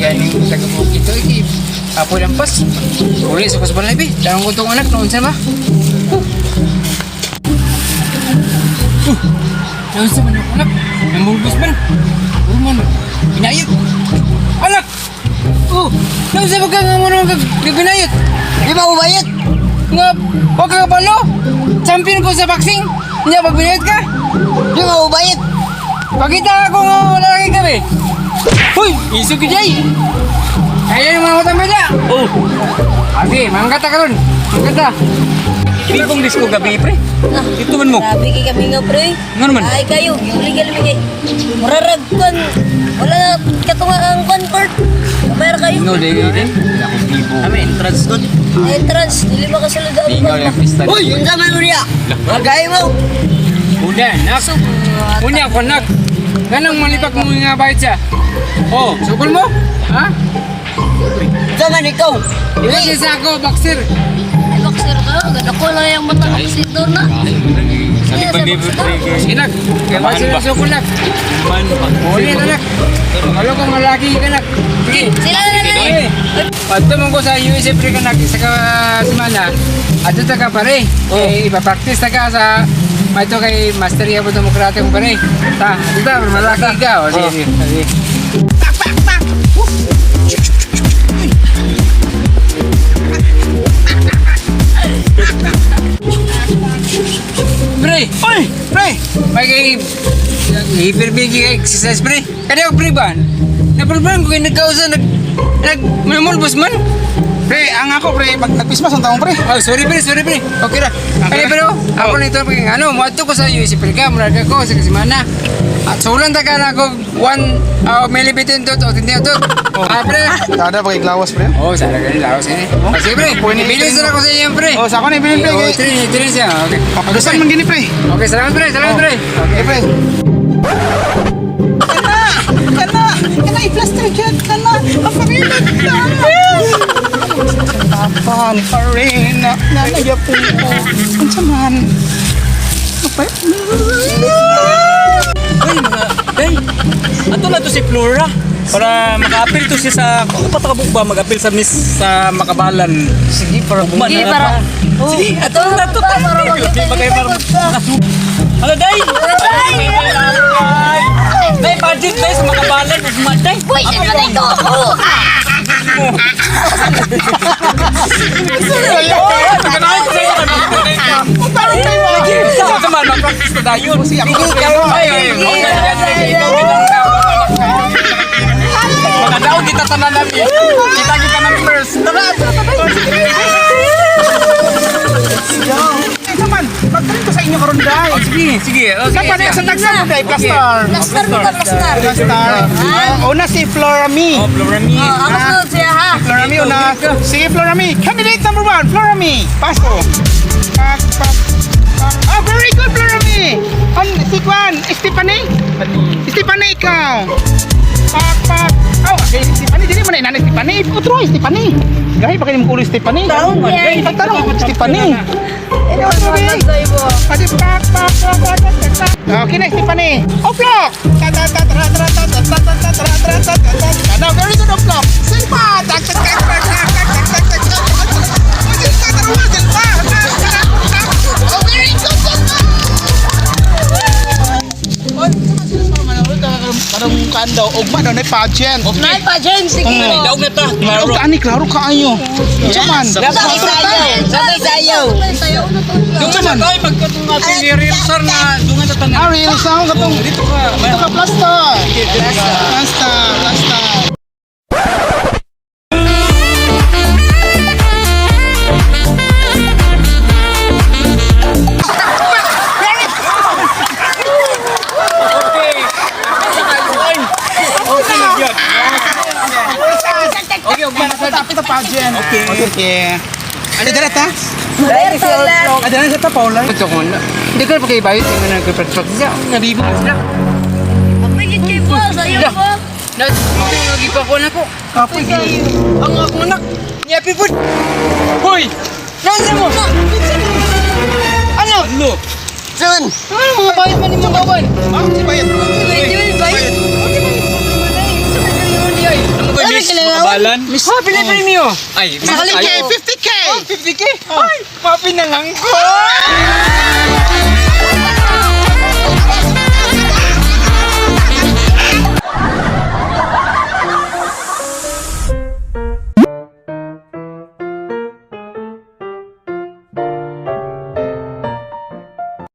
Yan yung taga-bukid ito. Apo lampas. Uli sa kusbalay bi. Dahang ko itong anak. Noon sa ba? Noon sa ba yung anak? Namulbos man. Urman. Pinayot. Anak! Noon sa ba ka nga mo naman pinayot? Di ba ubayat? Nga, huwag ka kapalo. Champion ko sa boxing. Hindi pag pinayot ka. Di ba ubayat? Pakita ako nga wala lagi kami. Uy! Isog ka jay! Kaya yung mga utang beda! Oh, Ate, manggata ka ron! Manggata! hindi kong disco gabi, pre. Ito man mo. Grabe kay kami nga, pre. Nga naman. Ay kayo, yung legal mi kay. Muraragpan. Wala na katunga ang concord. Kamayar kayo. No, day din. Kami, entrance doon. Entrance, dili ba kasulod ang Tinggal yung pista. Uy, yung zaman mo niya. Magay mo. Una, nak! Una, ako nak! Ganang malipak mo nga bayad siya. Oh, sukul mo? Ha? Zaman ikaw. Iba siya sa ako, boxer. Ay, boxer ka. Ganda ko lang yung mata boxer doon na. Sabi pa di Sige, nak. Kaya ba sila sukul, nak? Uli na, nak. Malo kang malaki ka, nak. Sige. Sila na lang. Sige. Pagtumong ko sa USA pre ka, nak, sa semana. Ato ta ka pare. Ipapractice ta ka sa ito kay Master Yabo Demokrate mo pare. Ta, ito malaki ka. O, sige, sige. Pre! Oy, pre. May hyperbigi exercise pre. Kada ako pre ba? Na-problem ko kayo nagkausa, nagmamulbos man. Pre, ang ako pre, pag nagpismas ang taong pre. Oh, sorry pre. Okay na. Kaya pero, ako nito pag muadto ko sa USC pre ka, murag ako sa kasimana. At sulan ta ka na ako 1 millibitin to o hindi to. Pre. Kada pag iglawas pre. Oh, sana ganun laos ini. Sige pre, ibilis na ako sa iyo pre. Oh, sa ako na ibilin pre. Oh, trin siya. Okay. Pagusan man gini pre. Okay, salamat pre. Okay pre. Kana i-plaster yan. Kana, ang pangilan na. Tapan pa rin. Nanaya po ko. Ang saman. Uy, mga, day. Ato na to si Flora. Para maka-appeal to siya sa, kung patakabog ba, mag-appeal sa Miss sa Makabalan. Sige, para Bugman Sige, na para. pa. Sige, ato na to. Para Hindi ba kayo Ano, day? Day, budget, day, sa Makabalan. Day, Uy, sino na ito? Magkanahin ko sa'yo. Sa naman, mag-practice na tayo. Sige, kayo. Mga daw, kita tanan namin. Kita namin first. Tara. Eh, saman, magkarin ko sa inyo karon day. Sige. Sapa na sa tagsa mo day, plaster. Plaster mo ka, plaster. Plaster. Una si Florami. Oh, Florami. Ako sunod siya, ha? Florami una. Sige Florami. Candidate number 1, Florami. Paso. Pak. Oh, very good Florami. Si Juan, Stephanie ikaw. Pak. Oh, okay, Stephanie, dili mo na inanay Stephanie. Utro, Stephanie. Gahi pa kayo mong Stephanie. Taong yan. Pagtanong ko Stephanie. Salamat sa iyo. Adi pak. Okay na Stephanie. Oplok. Now very good oplok. Silpa. Oh, very good. Parang kando, ugma daw na pageant. Nay pa dyan, sige. Ilaw na ta. Klaro ka ani, klaro kaayo. Saman. Sabay sayaw. Doon sa tayo, magkatong ating rehearsal na doon sa tanan. Ah, real sound katong. Dito ka. Ito ka plaster. Okay, ugman sa Kita pageant. Okay. Ada darat ha? Excellent. Ada darat sa Paula. ito ko na. Hindi ka pa kayo bayot yung nagpa-practice siya. Nabibo na sila. Pagpigit kayo po, sayo po. Lagi pa ko na ko. Kapoy Ang ako nak. Nyapi po. Hoy! Nasa mo? Ano? Lo. Sun. Ano mga bayot man yung mga kawan? Ah, si Bayet. Wait, wait, wait. pangalan? Miss Happy na premium. Ay, Ay, 50K! 50K. Ay, papi na lang ko.